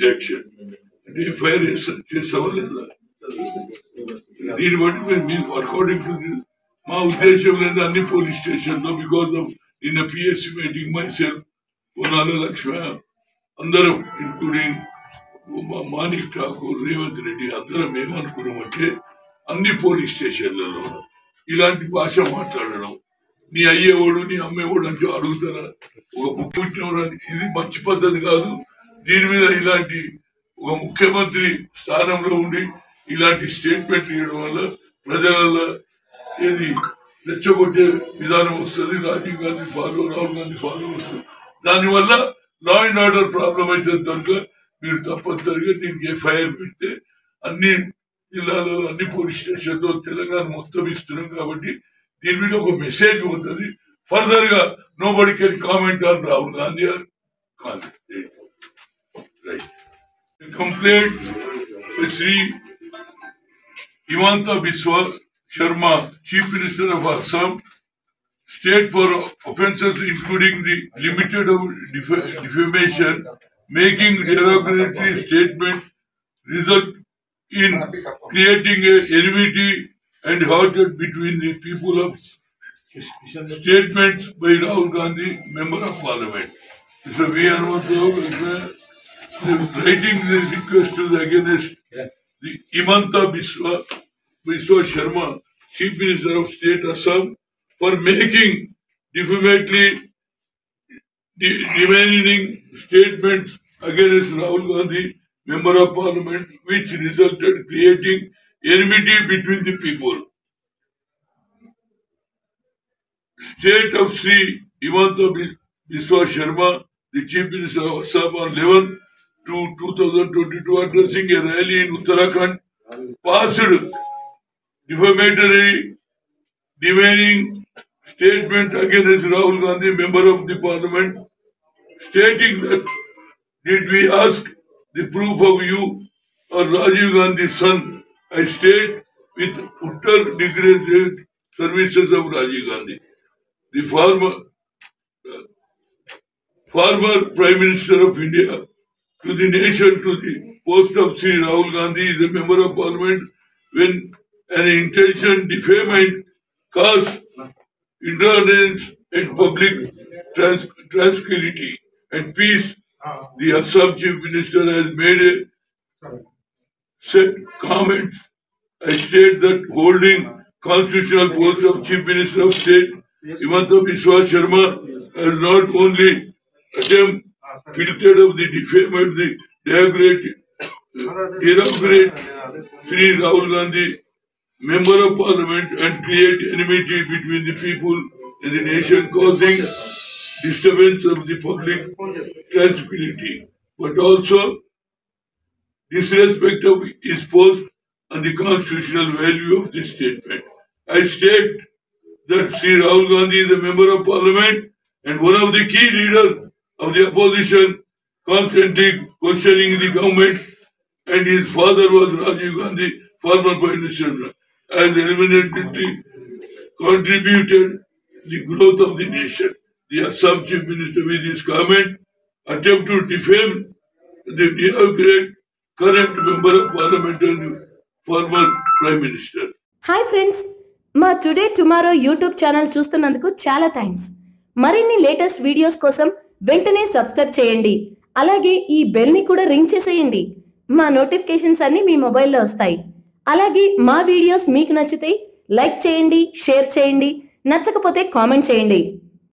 Action అంటే FIR చేస్తామా లేదా? దీన్ని బట్టి మేము అకార్డింగ్ టు మా ఉద్దేశం లేదు అన్ని పోలీస్ స్టేషన్ లో బికాస్ ఆఫ్ నిన్న PSC meeting myself Ponnala Lakshma అందరం ఇంక్లూడింగ్ మాణిక్ ఠాకూర్ రేవంత్ రెడ్డి అందరం ఏమనుకున్నామంటే అన్ని పోలీస్ స్టేషన్లలో ఇలాంటి భాష మాట్లాడడం, నీ అయ్యేవాడు నీ అమ్మేవాడు అంటే అడుగుతారా? ఒక ముఖ్యమంత్రి ఇది మంచి పద్ధతి కాదు. దీని మీద ఇలాంటి ఒక ముఖ్యమంత్రి స్థానంలో ఉండి ఇలాంటి స్టేట్మెంట్ ఇవ్వడం వల్ల ప్రజల ఏది రెచ్చగొట్టే విధానం వస్తుంది. రాజీవ్ గాంధీ ఫాలో, రాహుల్ గాంధీ ఫాలో వస్తుంది. దానివల్ల లా అండ్ ఆర్డర్ ప్రాబ్లం అవుతుంది. కనుక మీరు తప్పనిసరిగా దీనికి ఎఫ్ఐఆర్ పెడితే అన్ని జిల్లాలలో అన్ని పోలీస్ స్టేషన్లో తెలంగాణ మొత్తం ఇస్తున్నాం కాబట్టి దీని మీద ఒక మెసేజ్ ఉంటుంది. ఫర్దర్ గా nobody can comment on Rahul Gandhi or right. Complaint Shri Himanta Biswa Sharma, Chief Minister of Assam, state for offences including the limited of defamation, making derogatory statement, result in creating a enmity and hatred between the people of statements by Rahul Gandhi, Member of Parliament. So we are also writing the request against the Himanta Biswa Sharma, Chief Minister of State Assam, for making defamatory, demeaning statements against Rahul Gandhi, Member of Parliament, which resulted creating enmity between the people. State of Sri Himanta Biswa Sharma, the Chief Minister of Assam, on 11/2/2022, addressing a rally in Uttarakhand, passed defamatory, demeaning statement against Rahul Gandhi, Member of the Parliament, stating that, did we ask the proof of you or Rajiv Gandhi's son? I stayed with Uttar Graduate Services of Rajiv Gandhi. The former Prime Minister of India, to the nation, to the post of Sri Rahul Gandhi is a Member of Parliament when an intention defamation cause indulgence and public tranquility and peace. The Assam Chief Minister has made a set comments. I state that holding constitutional post of Chief Minister of State, Himanta Biswa Sharma has not only attempt filtered of the defamed, the derogate Sri Rahul Gandhi, Member of Parliament, and create enmity between the people and the nation, causing disturbance of the public tranquility, but also disrespect of his post and the constitutional value of this statement. I state that Sri Rahul Gandhi is a Member of Parliament and one of the key leaders of the opposition, constantly questioning the government, and his father was Rajiv Gandhi, former Prime Minister, has eminently contributed the growth of the nation. The Assam Chief Minister, with his comment, attempt to defame the great current Member of Parliament and former Prime Minister. Hi friends, మా today tomorrow YouTube channel చూస్తున్నందుకు చాలా thanks. మరిన్ని latest videos కోసం వెంటనే subscribe చేయండి. అలాగే ఈ bell ని కూడా రింగ్ చేసేయండి. మా నోటిఫికేషన్స్ అన్ని మీ మొబైల్లో వస్తాయి. అలాగే మా వీడియోస్ మీకు నచ్చితే లైక్ చేయండి, షేర్ చేయండి, నచ్చకపోతే కామెంట్ చేయండి.